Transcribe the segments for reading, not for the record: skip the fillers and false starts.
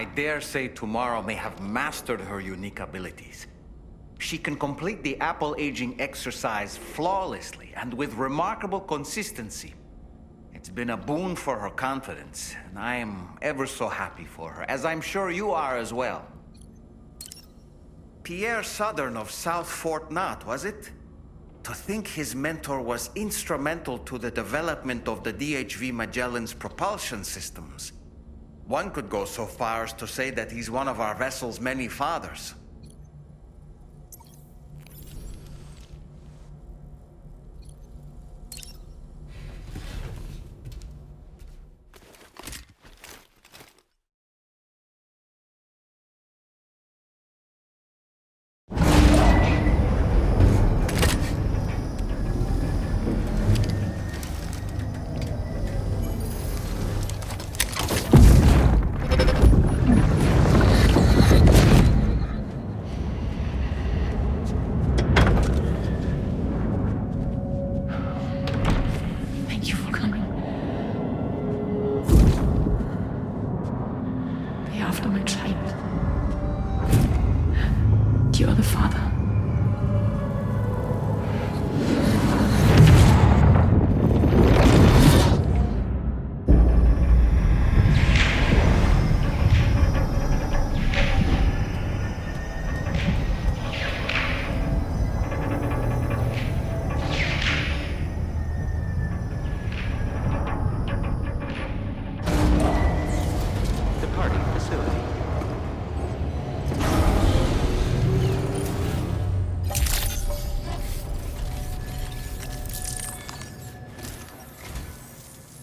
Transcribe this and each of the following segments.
I dare say tomorrow may have mastered her unique abilities. She can complete the apple aging exercise flawlessly and with remarkable consistency. It's been a boon for her confidence, and I am ever so happy for her, as I'm sure you are as well. Pierre Southern of South Fort Knott, was it? To think his mentor was instrumental to the development of the DHV Magellan's propulsion systems. One could go so far as to say that he's one of our vessel's many fathers.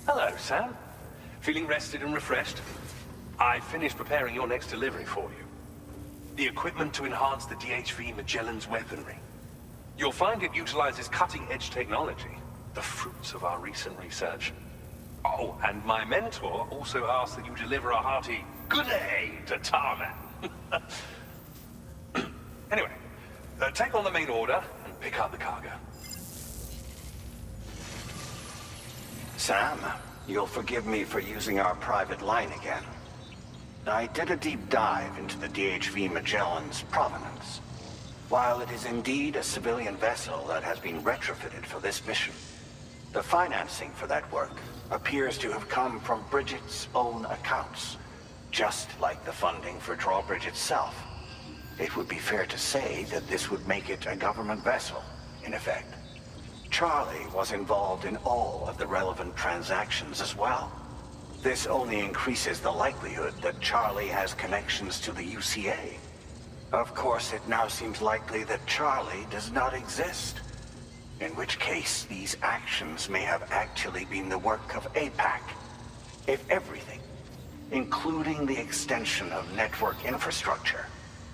Hello, Sam. Feeling rested and refreshed? I finished preparing your next delivery for you. The equipment to enhance the DHV Magellan's weaponry. You'll find it utilizes cutting-edge technology, the fruits of our recent research. Oh, and my mentor also asked that you deliver a hearty good day to Tarman. Anyway, take on the main order and pick up the cargo. Sam, you'll forgive me for using our private line again. I did a deep dive into the DHV Magellan's provenance. While it is indeed a civilian vessel that has been retrofitted for this mission, the financing for that work appears to have come from Bridget's own accounts, just like the funding for Drawbridge itself. It would be fair to say that this would make it a government vessel, in effect. Charlie was involved in all of the relevant transactions as well. This only increases the likelihood that Charlie has connections to the UCA. Of course, it now seems likely that Charlie does not exist. In which case, these actions may have actually been the work of APAC. If everything, including the extension of network infrastructure,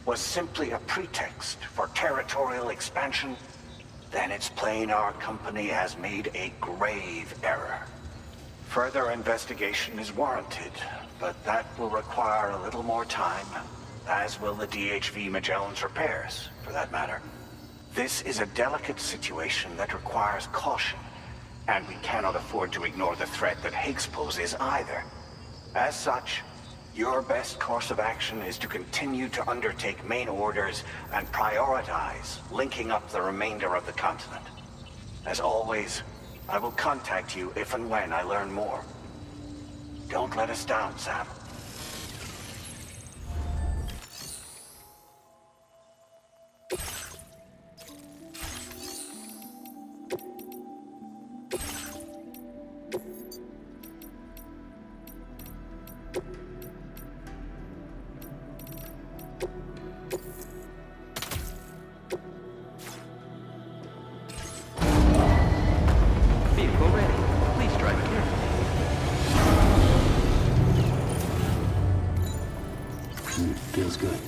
was simply a pretext for territorial expansion, then it's plain our company has made a grave error. Further investigation is warranted, but that will require a little more time, as will the DHV Magellan's repairs, for that matter. This is a delicate situation that requires caution, and we cannot afford to ignore the threat that Higgs poses either. As such, your best course of action is to continue to undertake main orders and prioritize linking up the remainder of the continent. As always, I will contact you if and when I learn more. Don't let us down, Sam. Vehicle ready. Please drive carefully. Feels good.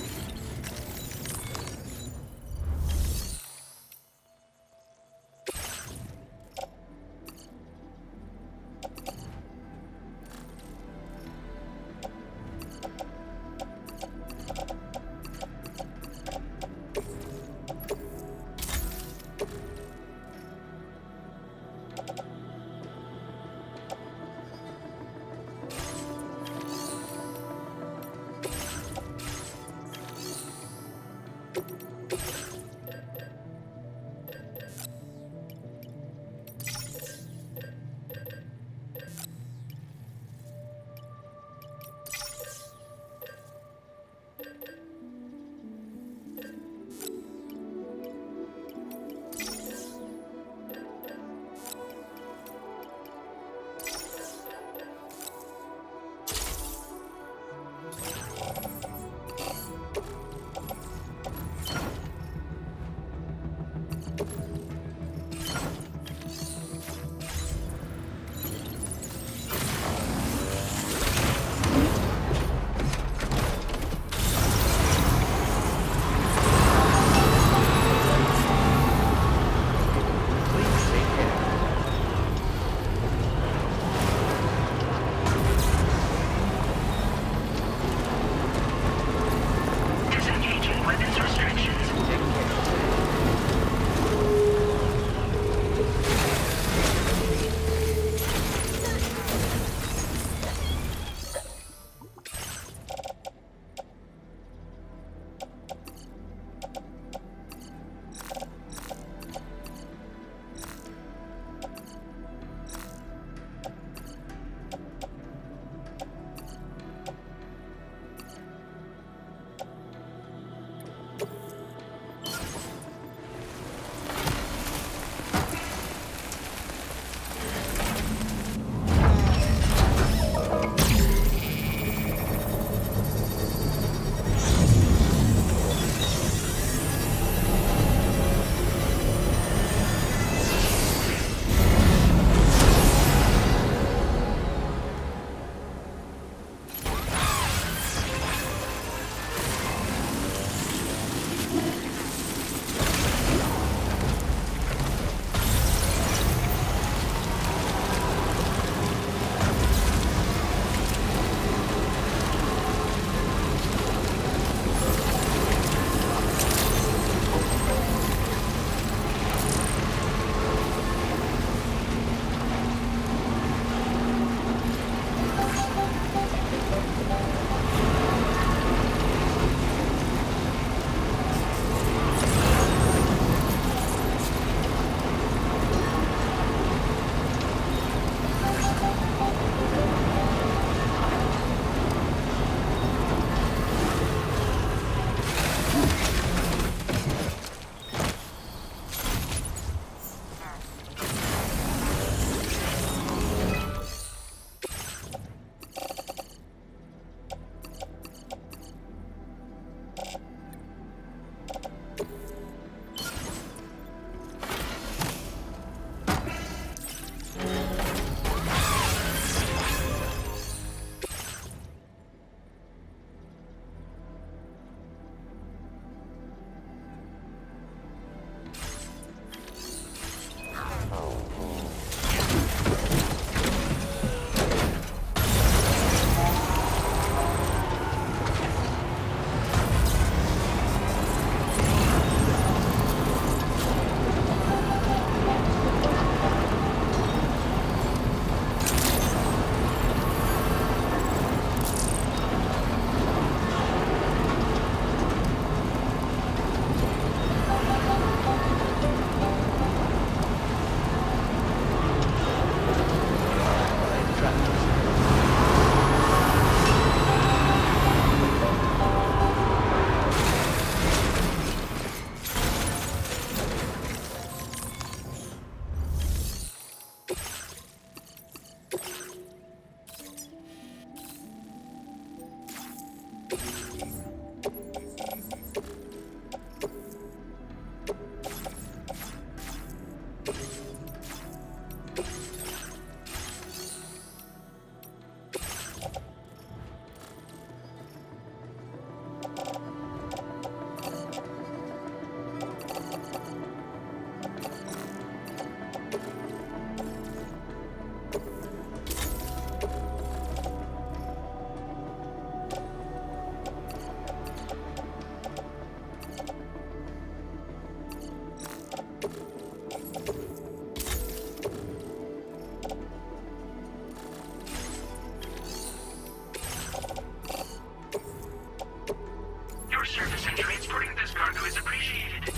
Service in transporting this cargo is appreciated.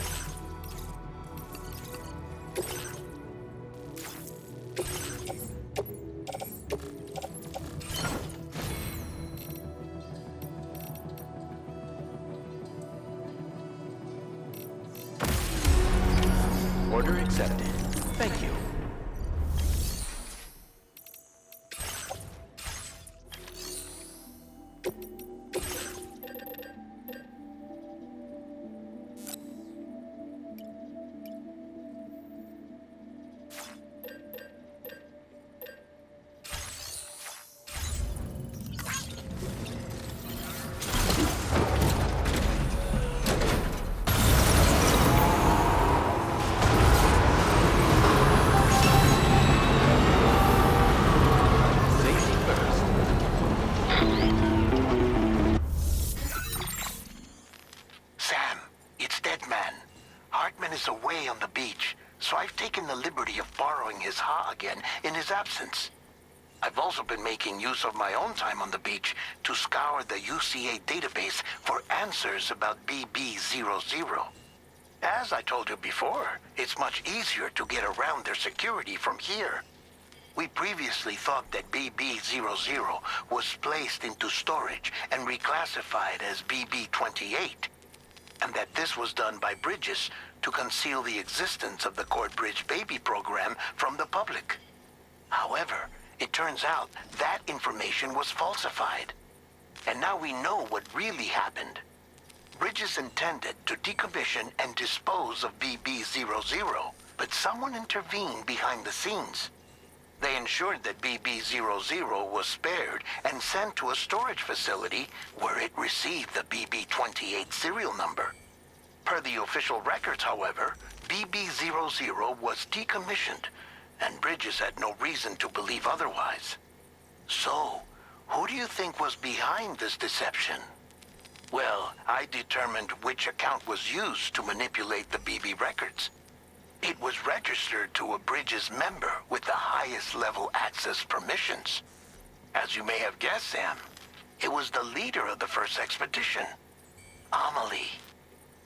Order accepted. Thank you. Away on the beach, so I've taken the liberty of borrowing his Ha again in his absence. I've also been making use of my own time on the beach to scour the UCA database for answers about BB00. As I told you before, it's much easier to get around their security from here. We previously thought that BB00 was placed into storage and reclassified as BB28, and that this was done by Bridges to conceal the existence of the Corbridge Baby program from the public. However, it turns out that information was falsified. And now we know what really happened. Bridges intended to decommission and dispose of BB00, but someone intervened behind the scenes. They ensured that BB00 was spared and sent to a storage facility where it received the BB28 serial number. Per the official records, however, BB00 was decommissioned, and Bridges had no reason to believe otherwise. So, who do you think was behind this deception? Well, I determined which account was used to manipulate the BB records. It was registered to a Bridges member with the highest level access permissions. As you may have guessed, Sam, it was the leader of the first expedition, Amelie.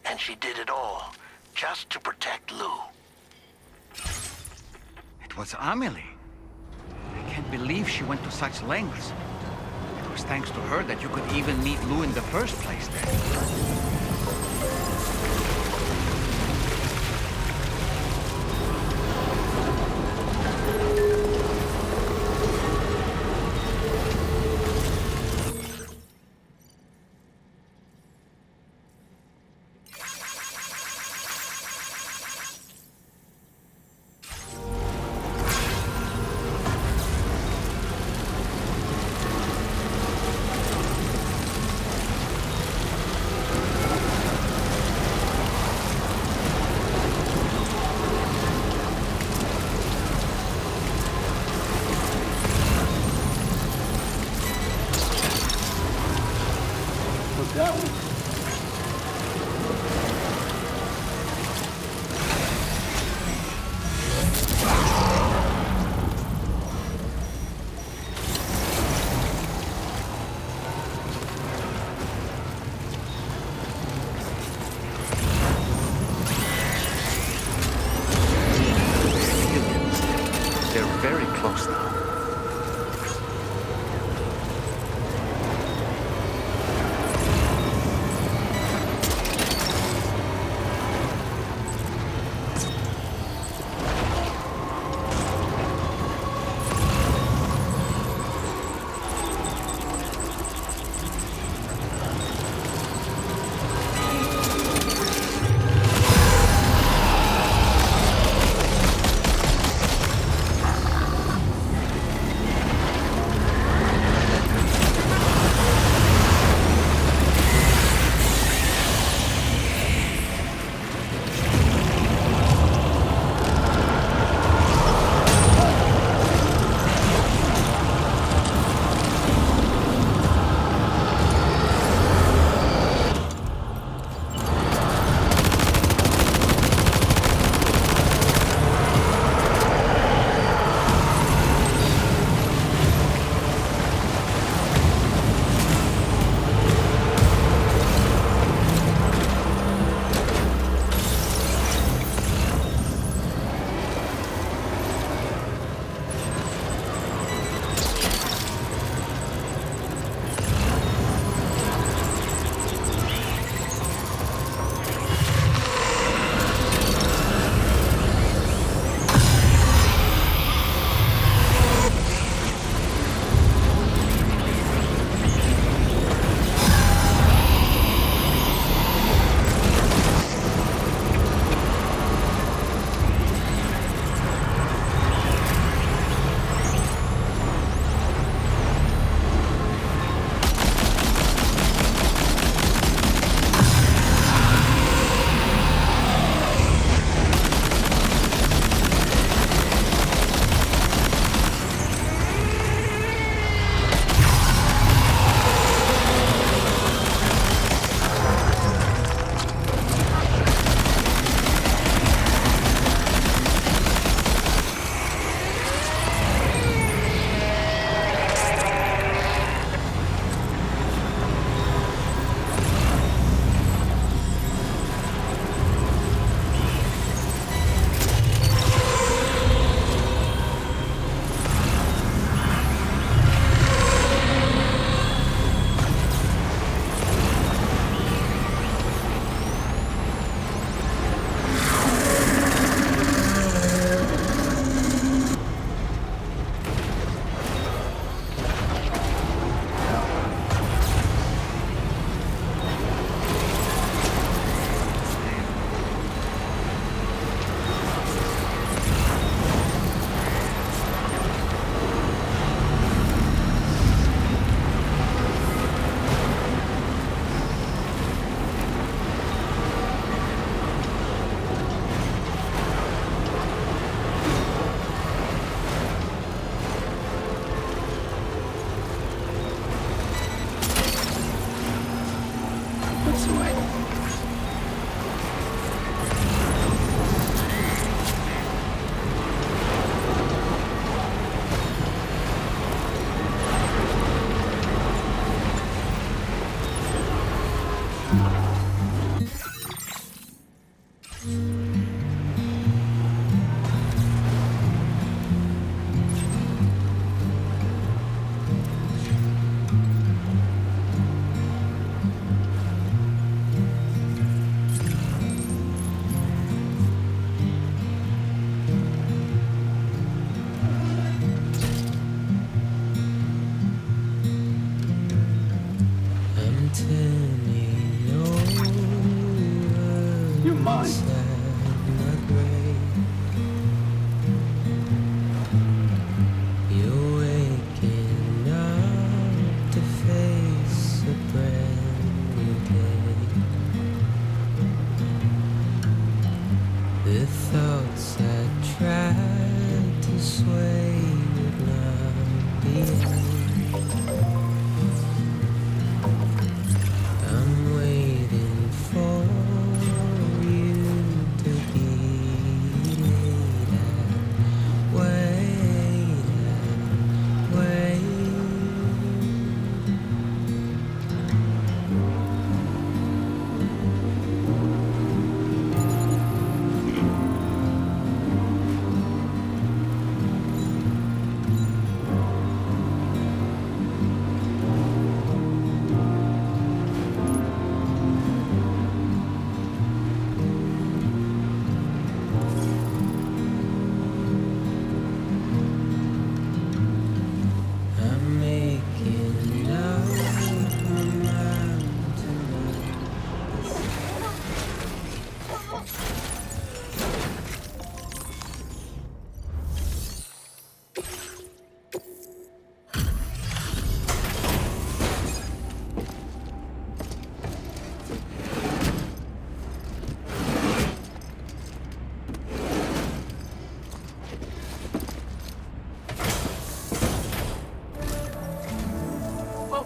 And she did it all just to protect Lou. It was Amelie. I can't believe she went to such lengths. It was thanks to her that you could even meet Lou in the first place then.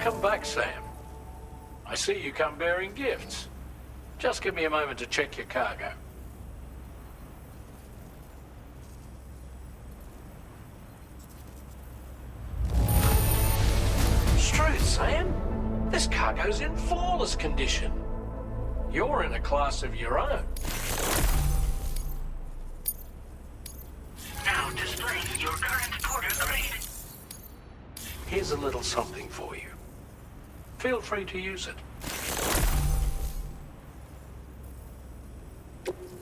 Welcome back, Sam. I see you come bearing gifts. Just give me a moment to check your cargo. Straight, Sam. This cargo's in flawless condition. You're in a class of your own. Now displaying your current porter grade. Here's a little something for you. Feel free to use it.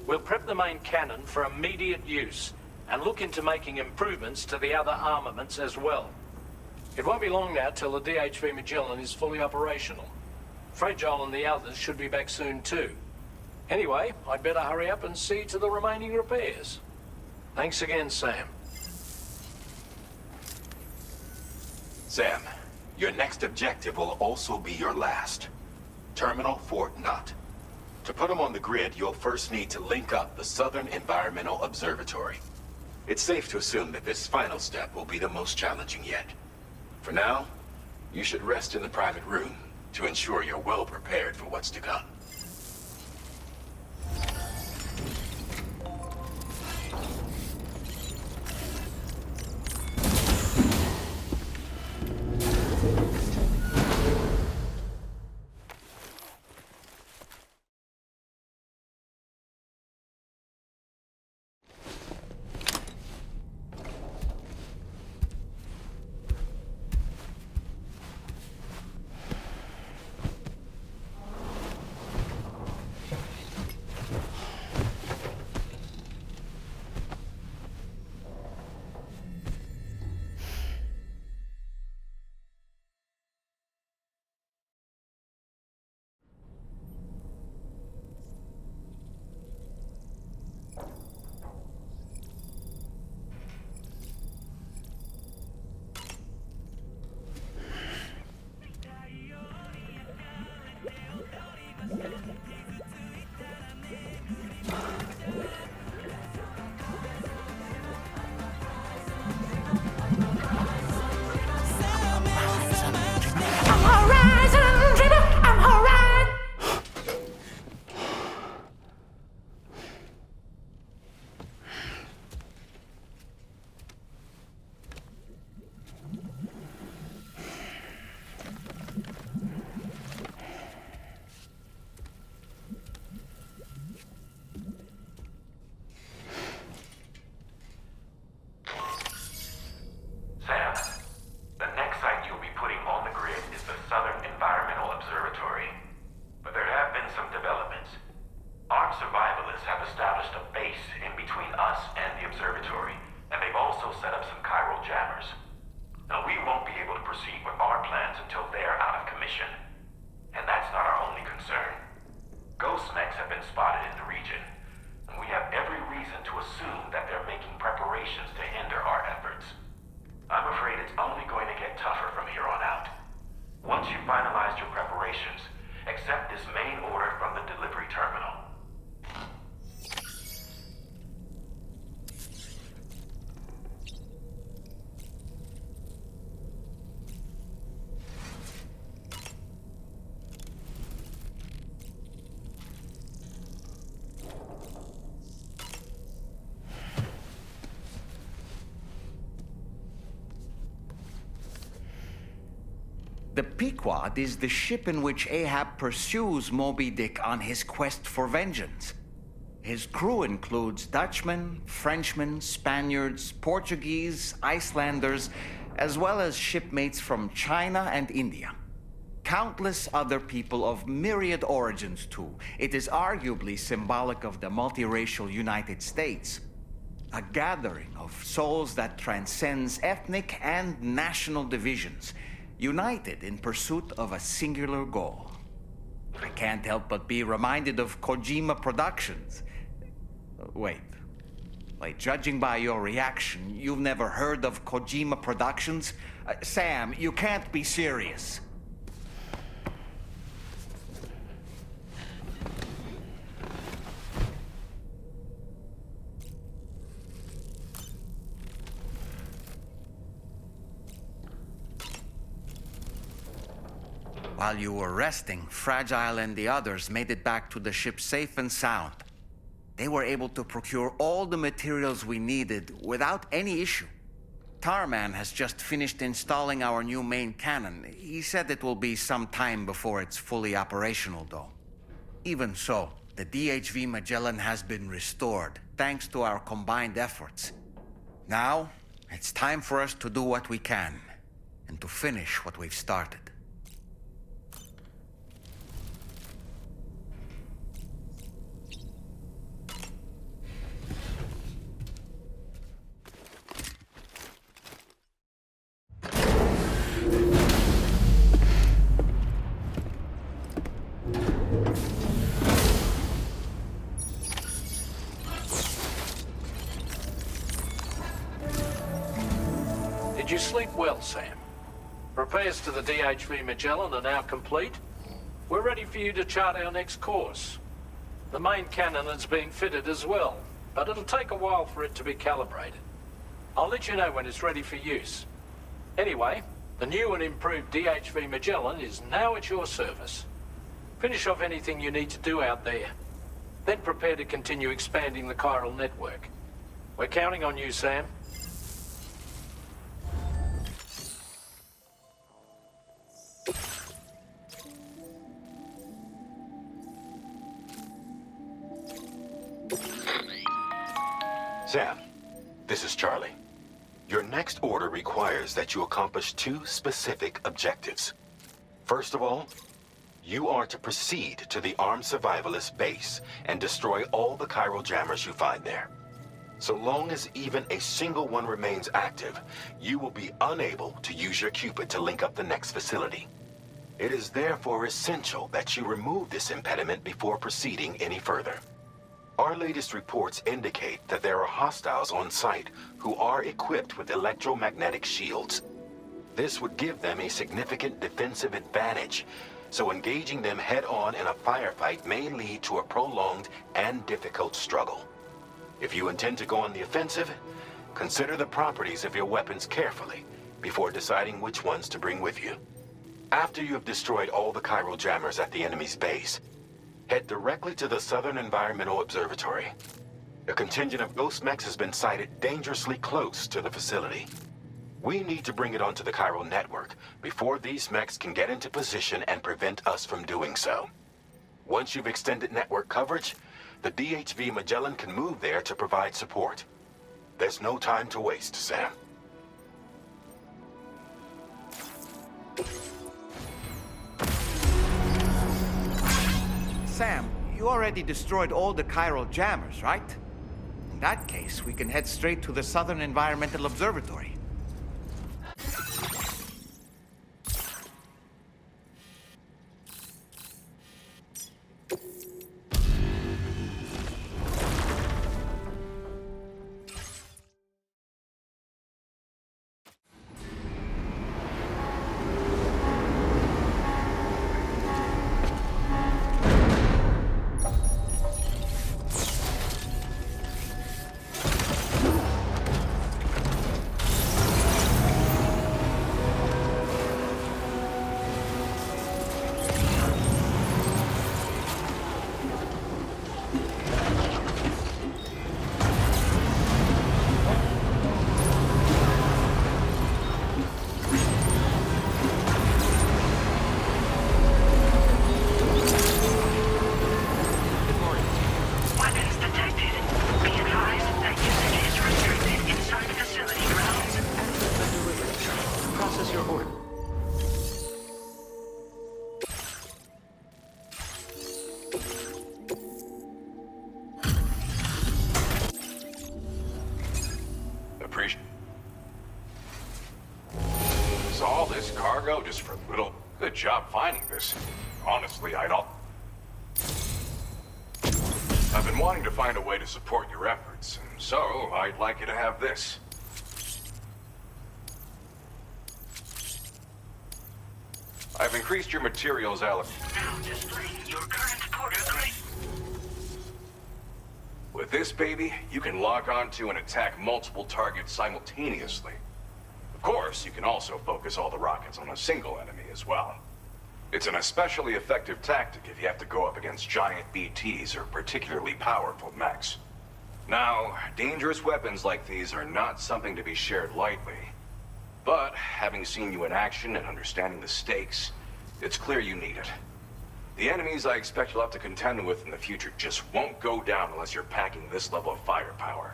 We'll prep the main cannon for immediate use and look into making improvements to the other armaments as well. It won't be long now till the DHV Magellan is fully operational. Fragile and the others should be back soon too. Anyway, I'd better hurry up and see to the remaining repairs. Thanks again, Sam. Sam, your next objective will also be your last. Terminal Fort Knott. To put them on the grid, you'll first need to link up the Southern Environmental Observatory. It's safe to assume that this final step will be the most challenging yet. For now, you should rest in the private room to ensure you're well prepared for what's to come. Sam, the next site you'll be putting on the grid is the Southern Environmental Observatory. But there have been some developments. Ark survivalists have established a base in between us and the observatory, and they've also set up some chiral jammers. Now, we won't be able to proceed with our plans until they're out of commission. And that's not our only concern. Ghost mechs have been spotted in the region, and we have every reason to assume that they're making preparations to hinder our efforts. I'm afraid it's only going to get tougher from here on out. Once you've finalized your preparations, accept this main order from the delivery terminal. The Pequod is the ship in which Ahab pursues Moby Dick on his quest for vengeance. His crew includes Dutchmen, Frenchmen, Spaniards, Portuguese, Icelanders, as well as shipmates from China and India. Countless other people of myriad origins, too. It is arguably symbolic of the multiracial United States. A gathering of souls that transcends ethnic and national divisions, united in pursuit of a singular goal. I can't help but be reminded of Kojima Productions. Wait, judging by your reaction, you've never heard of Kojima Productions? Sam, you can't be serious. While you were resting, Fragile and the others made it back to the ship safe and sound. They were able to procure all the materials we needed without any issue. Tarman has just finished installing our new main cannon. He said it will be some time before it's fully operational, though. Even so, the DHV Magellan has been restored, thanks to our combined efforts. Now, it's time for us to do what we can, and to finish what we've started. Did you sleep well, Sam? Repairs to the DHV Magellan are now complete. We're ready for you to chart our next course. The main cannon is being fitted as well, but it'll take a while for it to be calibrated. I'll let you know when it's ready for use. Anyway, the new and improved DHV Magellan is now at your service. Finish off anything you need to do out there. Then prepare to continue expanding the chiral network. We're counting on you, Sam. Sam, this is Charlie. Your next order requires that you accomplish two specific objectives. First of all, you are to proceed to the armed survivalist base and destroy all the chiral jammers you find there. So long as even a single one remains active, you will be unable to use your Cupid to link up the next facility. It is therefore essential that you remove this impediment before proceeding any further. Our latest reports indicate that there are hostiles on site who are equipped with electromagnetic shields. This would give them a significant defensive advantage, so engaging them head-on in a firefight may lead to a prolonged and difficult struggle. If you intend to go on the offensive, consider the properties of your weapons carefully before deciding which ones to bring with you. After you have destroyed all the chiral jammers at the enemy's base, head directly to the Southern Environmental Observatory. A contingent of ghost mechs has been sighted dangerously close to the facility. We need to bring it onto the chiral network before these mechs can get into position and prevent us from doing so. Once you've extended network coverage, the DHV Magellan can move there to provide support. There's no time to waste, Sam. Sam, you already destroyed all the chiral jammers, right? In that case, we can head straight to the Southern Environmental Observatory. All this cargo just for little. Good job finding this. Honestly, I've been wanting to find a way to support your efforts, and so I'd like you to have this. I've increased your materials allocation. Now displaying your current order grade. With this baby, you can log on to and attack multiple targets simultaneously. Of course, you can also focus all the rockets on a single enemy as well. It's an especially effective tactic if you have to go up against giant BTs or particularly powerful mechs. Now, dangerous weapons like these are not something to be shared lightly. But, having seen you in action and understanding the stakes, it's clear you need it. The enemies I expect you'll have to contend with in the future just won't go down unless you're packing this level of firepower.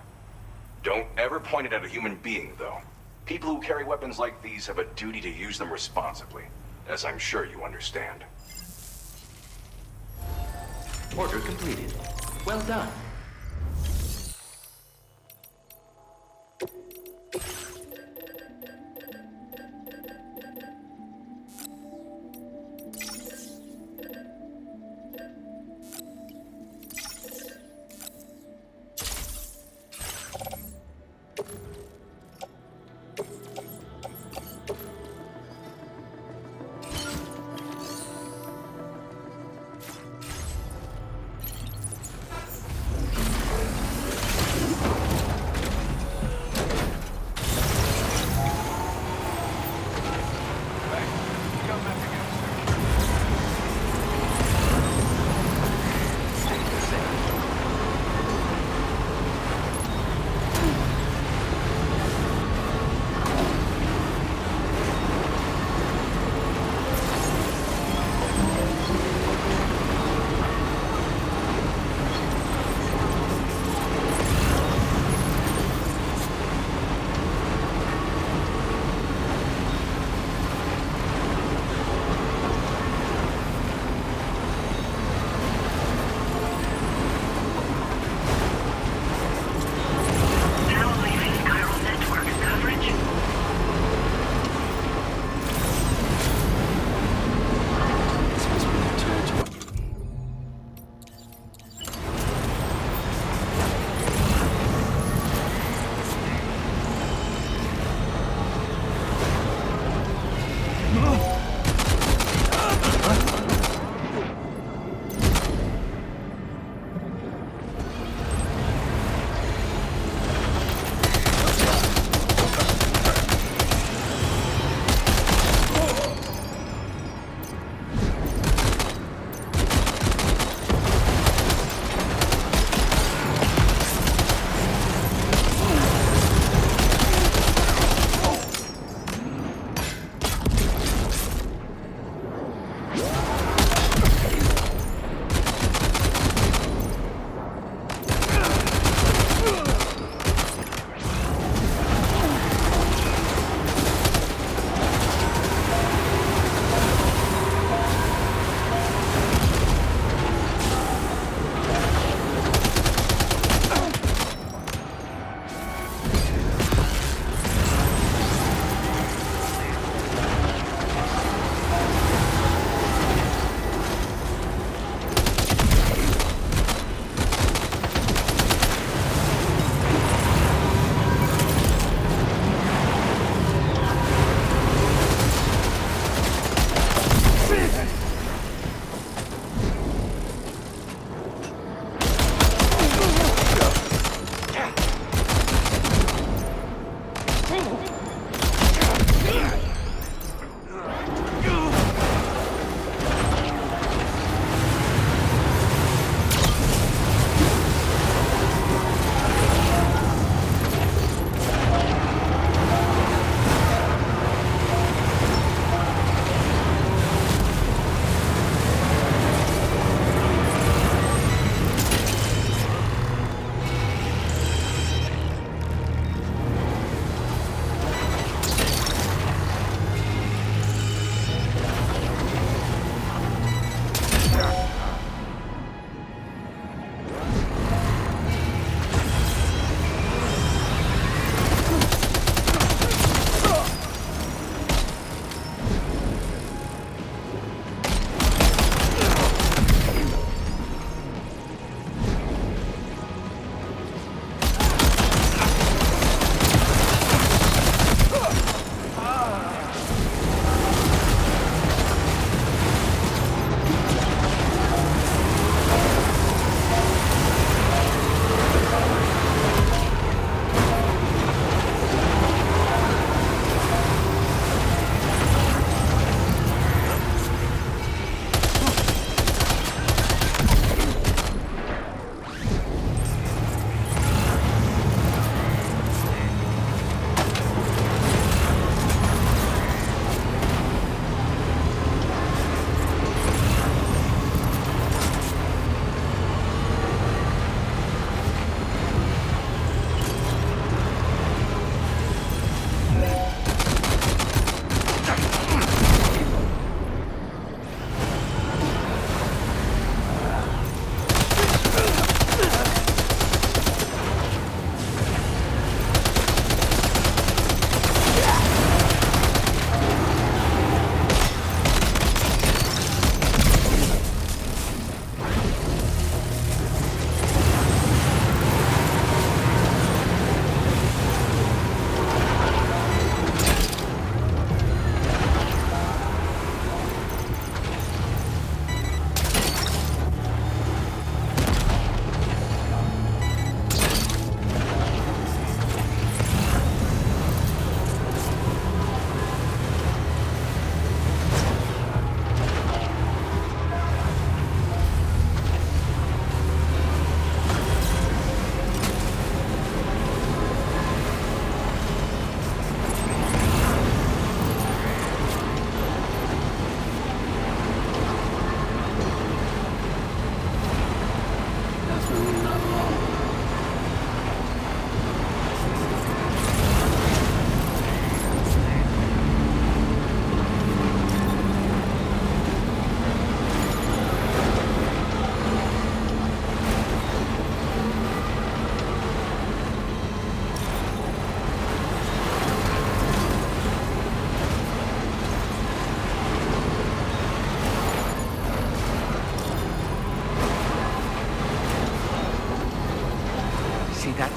Don't ever point it at a human being, though. People who carry weapons like these have a duty to use them responsibly, as I'm sure you understand. Order completed. Well done.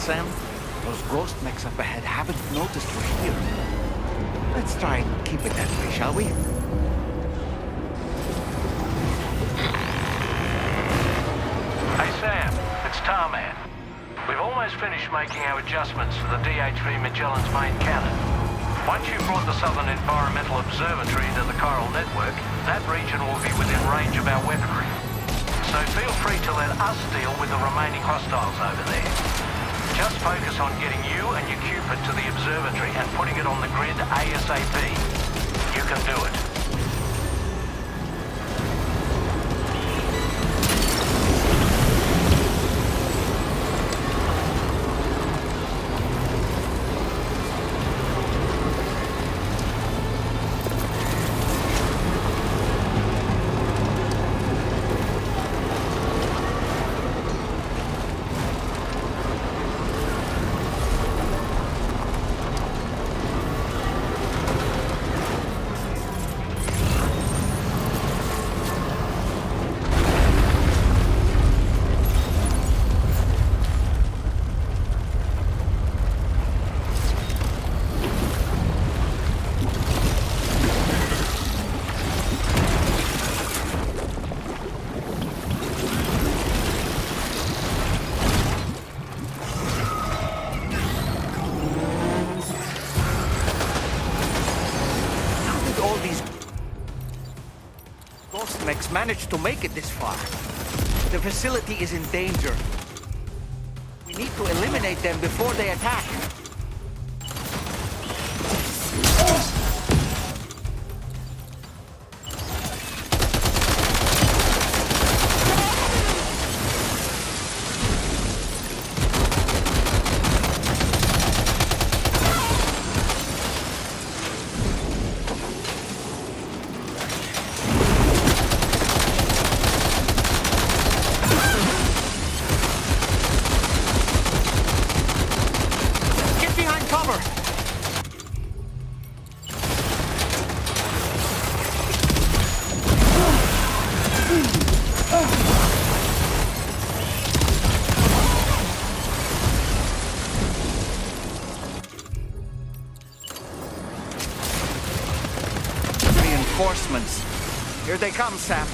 Sam? Those ghost mechs up ahead haven't noticed we're here. Let's try and keep it that way, shall we? Hey Sam, it's Tarman. We've almost finished making our adjustments to the DHV Magellan's main cannon. Once you've brought the Southern Environmental Observatory into the chiral network, that region will be within range of our weaponry. So feel free to let us deal with the remaining hostiles over there. Just focus on getting you and your Cupid to the observatory and putting it on the grid ASAP. You can do it. Managed to make it this far. The facility is in danger. We need to eliminate them before they attack. Reinforcements. Here they come, Sam.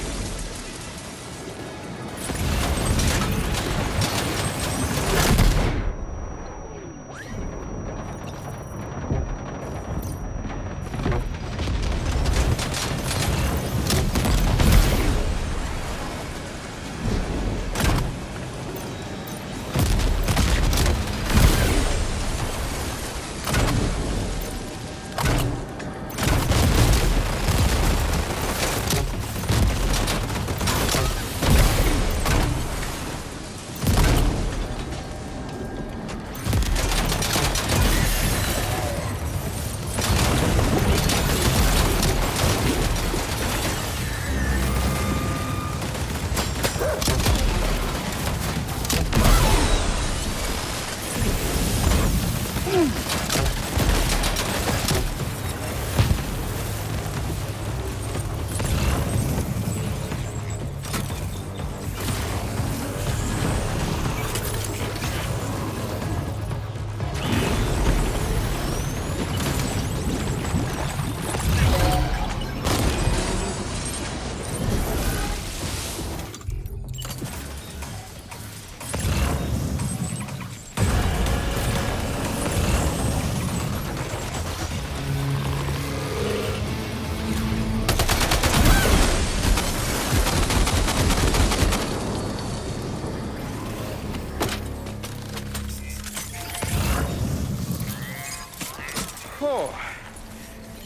Oh,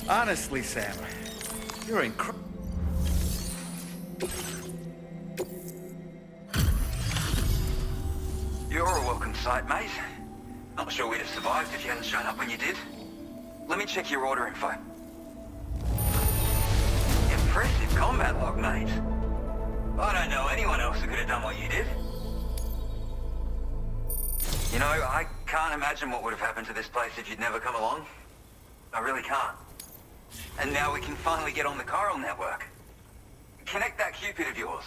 honestly, Sam, you're incredible. You're a welcome sight, mate. Not sure we'd have survived if you hadn't shown up when you did. Let me check your order info. Impressive combat log, mate. I don't know anyone else who could have done what you did. You know, I can't imagine what would have happened to this place if you'd never come along. I really can't. And now we can finally get on the chiral network. Connect that Cupid of yours.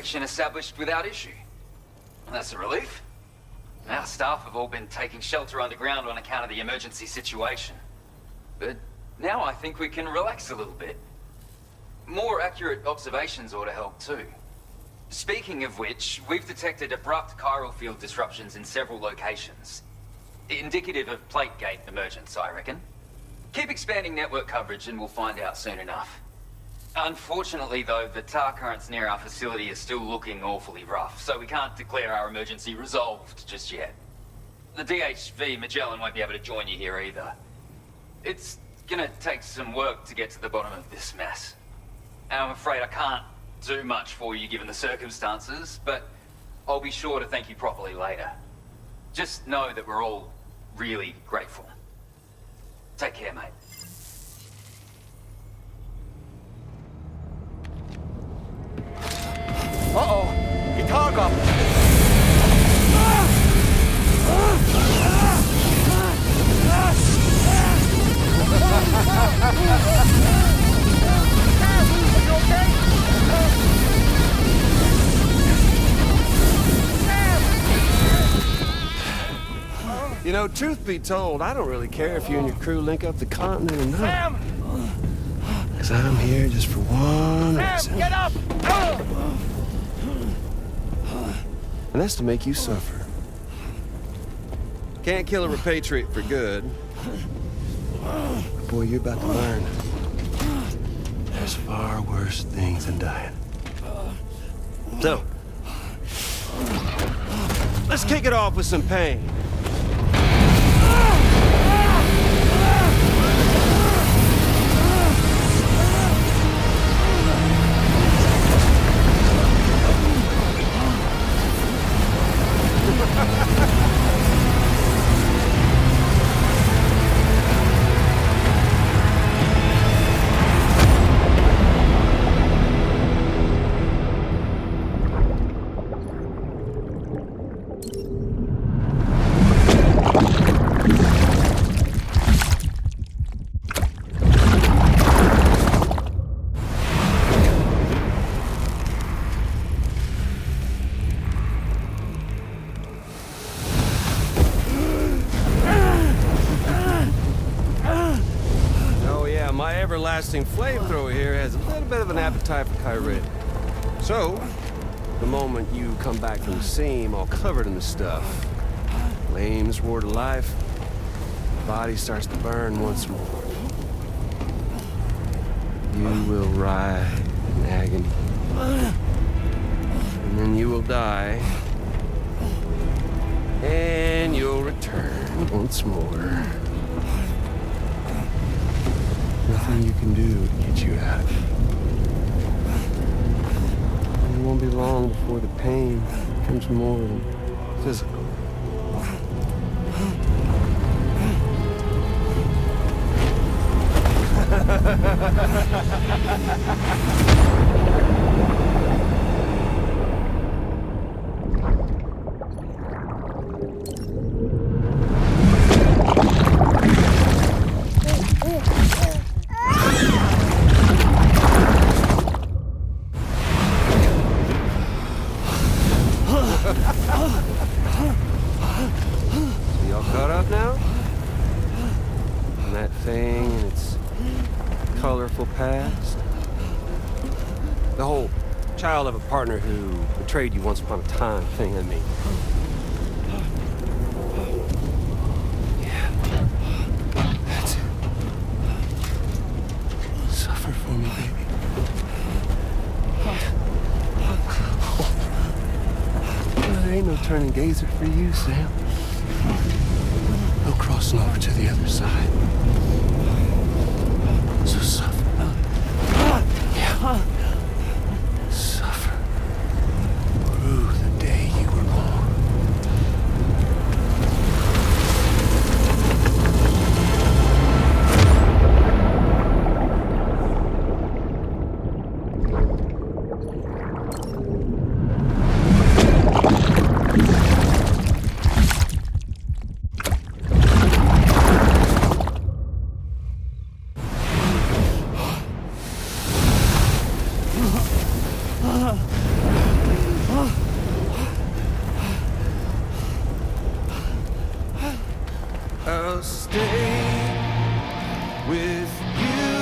connection established without issue. And that's a relief. Our staff have all been taking shelter underground on account of the emergency situation. But now I think we can relax a little bit. More accurate observations ought to help too. Speaking of which, we've detected abrupt chiral field disruptions in several locations. Indicative of plate gate emergence, I reckon. Keep expanding network coverage and we'll find out soon enough. Unfortunately though, the tar currents near our facility are still looking awfully rough, so we can't declare our emergency resolved just yet. The DHV Magellan won't be able to join you here either. It's gonna take some work to get to the bottom of this mess. And I'm afraid I can't do much for you given the circumstances, but I'll be sure to thank you properly later. Just know that we're all really grateful. Take care, mate. Uh-oh! Itarga! You know, truth be told, I don't really care if you and your crew link up the continent or not. Sam! Because I'm here just for one reason. Get up! And that's to make you suffer. Can't kill a repatriate for good. But boy, you're about to learn. There's far worse things than dying. So, let's kick it off with some pain. Everlasting flamethrower here has a little bit of an appetite for Kyrie. So, the moment you come back from the seam all covered in the stuff, flames roar to life, the body starts to burn once more. You will writhe in agony. And then you will die. And you'll return once more. Nothing you can do to get you out. And it won't be long before the pain becomes more than physical. Of a partner who betrayed you once upon a time thing, I mean. Yeah. That's it. Suffer for me, baby. Well, there ain't no turning gazer for you, Sam. No crossing over to the other side. So suffer. Yeah. I'll stay with you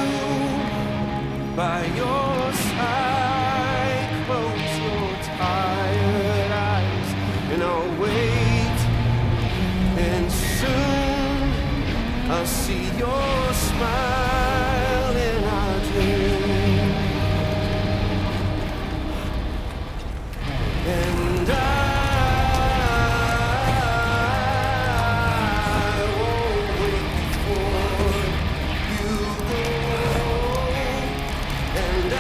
by your side. Close your tired eyes and I'll wait. And soon I'll see your smile in our dream. And I won't wait before you go. And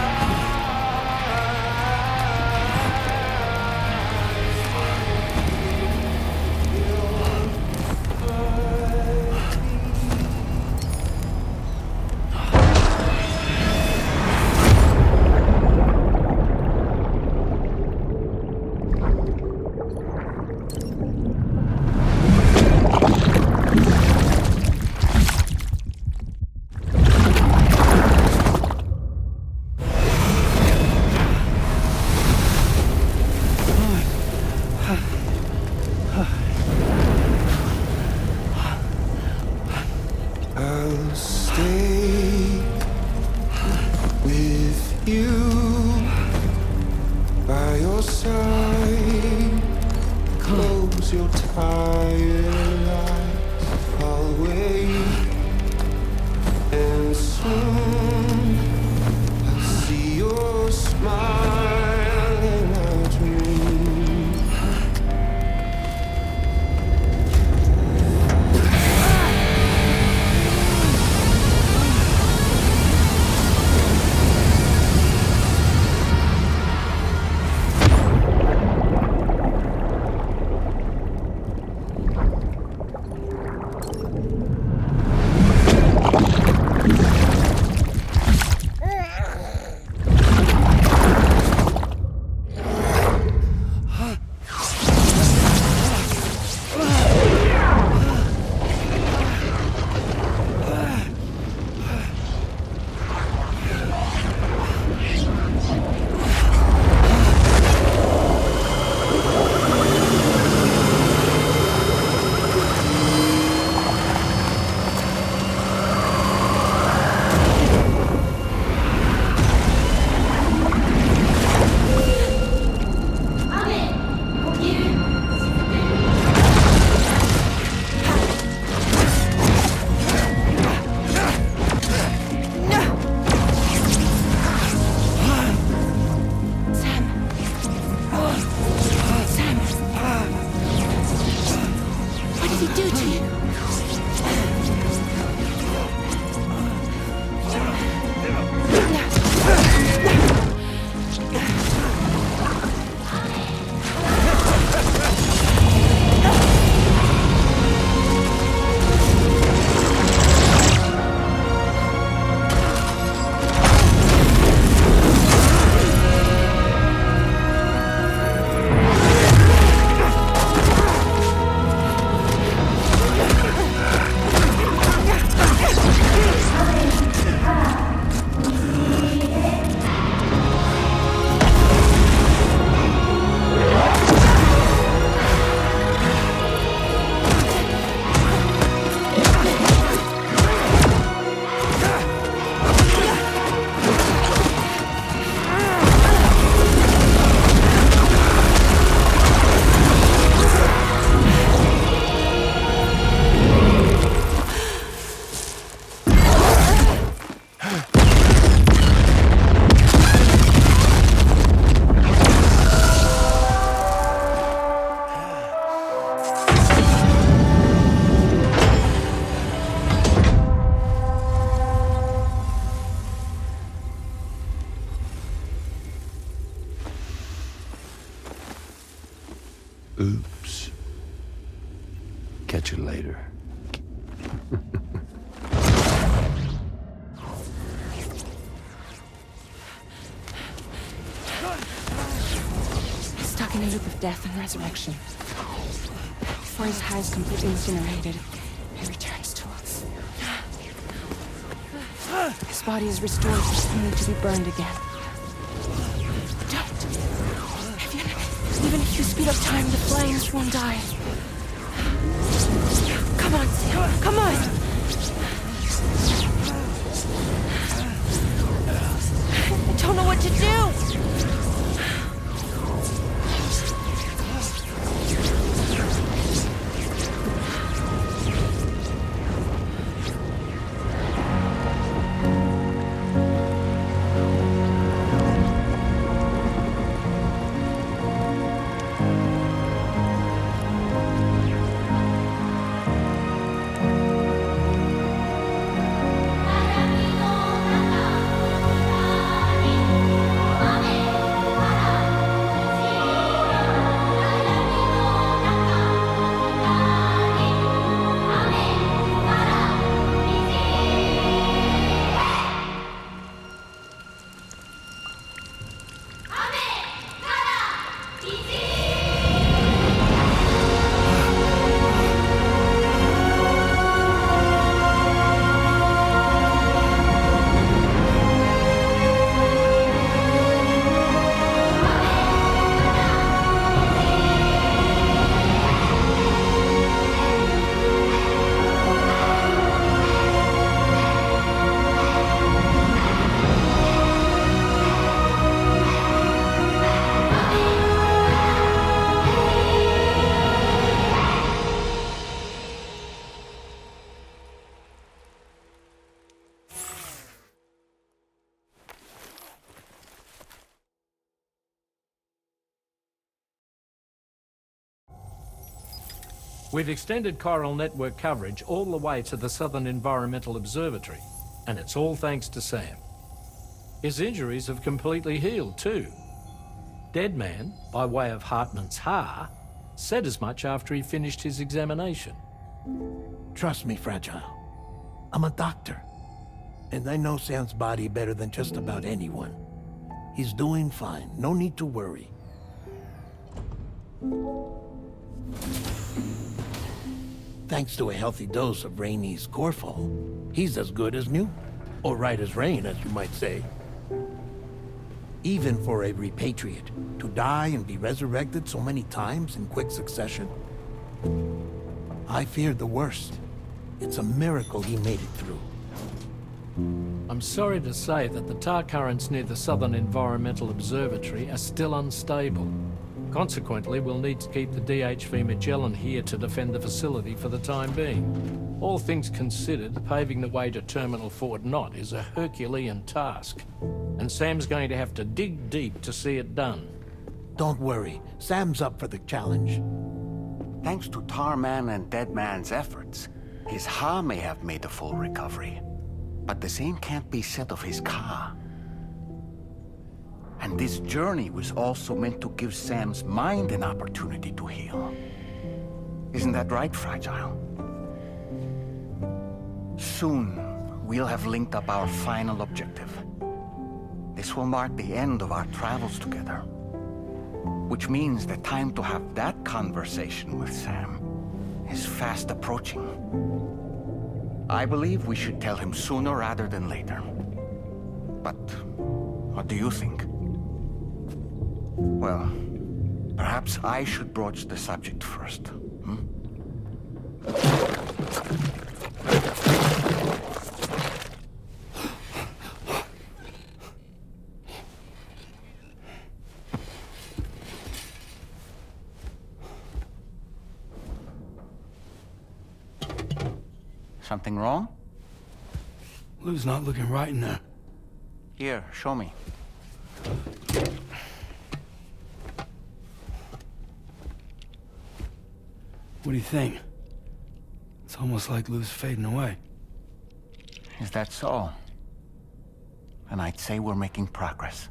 I'll stay with you by your side. Close your tired eyes. I'll wait, and soon I'll see your smile in our dream. Oops. Catch you later. Stuck in a loop of death and resurrection. Before his high is completely incinerated, he returns to us. His body is restored, only to be burned again. Don't! Even if you speed up time, the flames won't die. Come on, Sam. Come on! I don't know what to do! We've extended chiral network coverage all the way to the Southern Environmental Observatory, and it's all thanks to Sam. His injuries have completely healed too. Deadman, by way of Hartman's Ha, said as much after he finished his examination. Trust me, Fragile. I'm a doctor, and I know Sam's body better than just about anyone. He's doing fine. No need to worry. Thanks to a healthy dose of Rainey's Corfol, he's as good as new. Or right as rain, as you might say. Even for a repatriate, to die and be resurrected so many times in quick succession, I feared the worst. It's a miracle he made it through. I'm sorry to say that the tar currents near the Southern Environmental Observatory are still unstable. Consequently, we'll need to keep the DHV Magellan here to defend the facility for the time being. All things considered, paving the way to Terminal Fort Knott is a Herculean task, and Sam's going to have to dig deep to see it done. Don't worry, Sam's up for the challenge. Thanks to Tarman and Deadman's efforts, his Ha may have made a full recovery. But the same can't be said of his Ka. And this journey was also meant to give Sam's mind an opportunity to heal. Isn't that right, Fragile? Soon, we'll have linked up our final objective. This will mark the end of our travels together. Which means the time to have that conversation with Sam is fast approaching. I believe we should tell him sooner rather than later. But what do you think? Well, perhaps I should broach the subject first, hmm? Something wrong? Lou's not looking right in there. Here, show me. What do you think? It's almost like Lou's fading away. Is that so? And I'd say we're making progress.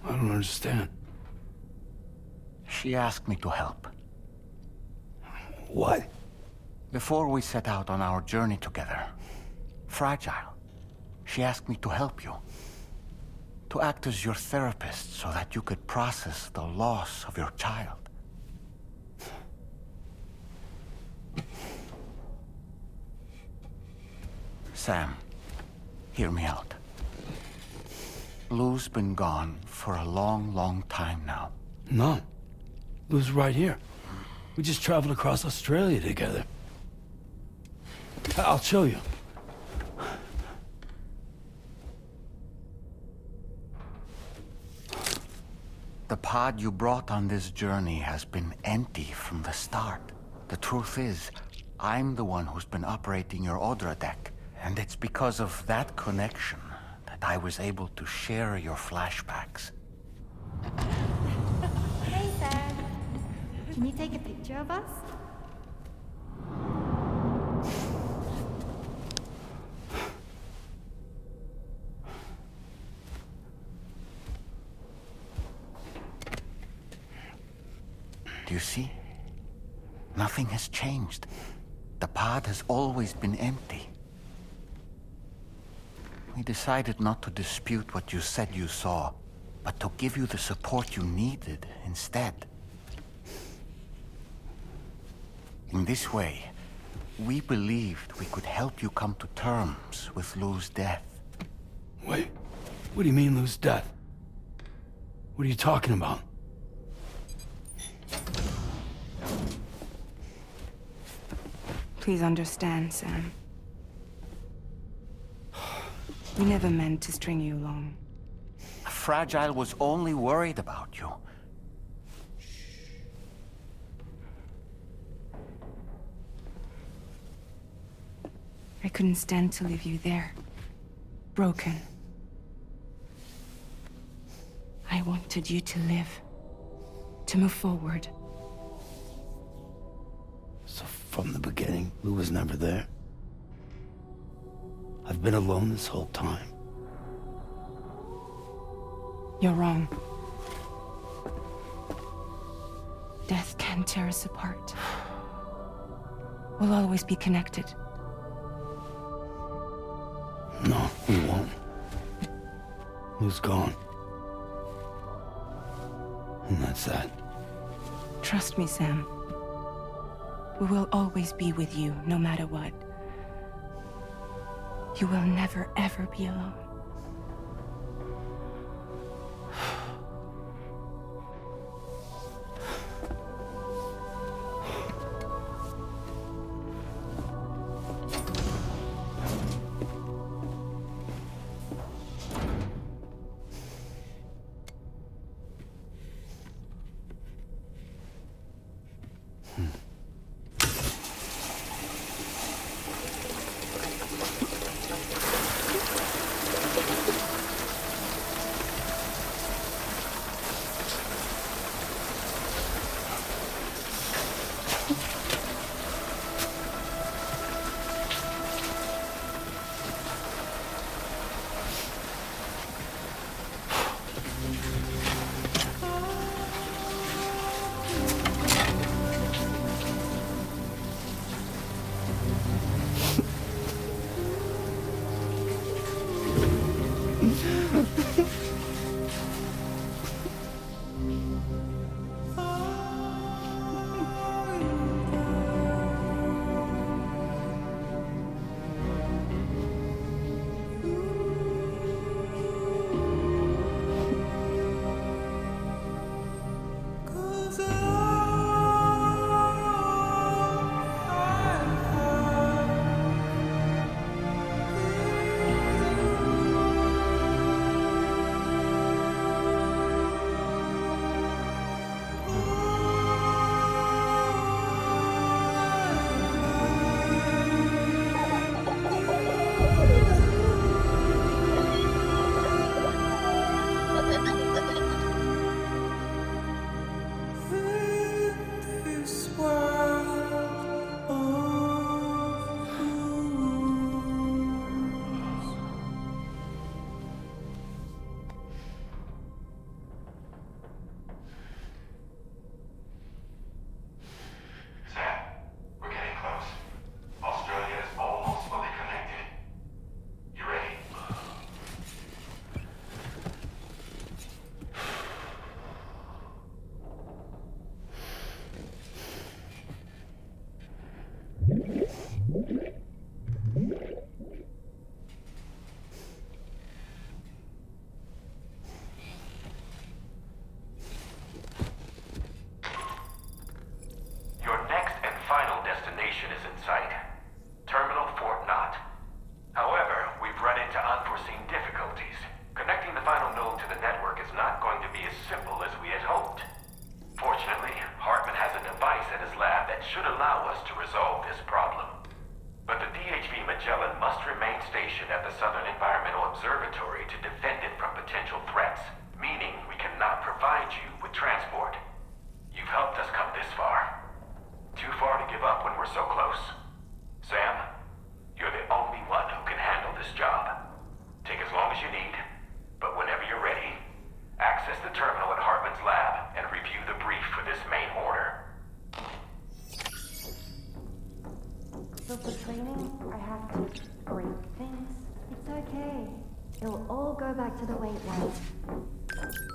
I don't understand. She asked me to help. What? Before we set out on our journey together, Fragile, she asked me to help you. To act as your therapist so that you could process the loss of your child. Sam, hear me out. Lou's been gone for a long, long time now. No. Lou's right here. We just traveled across Australia together. I'll show you. The pod you brought on this journey has been empty from the start. The truth is, I'm the one who's been operating your Odra deck, and it's because of that connection that I was able to share your flashbacks. Hey, Sam. Can you take a picture of us? Do you see? Nothing has changed. The pod has always been empty. We decided not to dispute what you said you saw, but to give you the support you needed instead. In this way, we believed we could help you come to terms with Lou's death. Wait, what do you mean Lou's death? What are you talking about? Please understand, Sam. We never meant to string you along. Fragile was only worried about you. I couldn't stand to leave you there, broken. I wanted you to live, to move forward. So from the beginning, Lou was never there? I've been alone this whole time. You're wrong. Death can tear us apart. We'll always be connected. No, we won't. Lou's gone. And that's that. Trust me, Sam. We will always be with you, no matter what. You will never, ever be alone. should allow us to resolve this problem. But the DHV Magellan must remain stationed at the Southern Environmental Observatory to defend it from potential threats, meaning we cannot provide you with transport. You've helped us come this far. Too far to give up when we're so close. Sam, you're the only one who can handle this job. Take as long as you need, but whenever you're ready, access the terminal at Hartman's lab and review the brief for this main order. So for training, I have to break things. It's okay. It'll all go back to the way it was.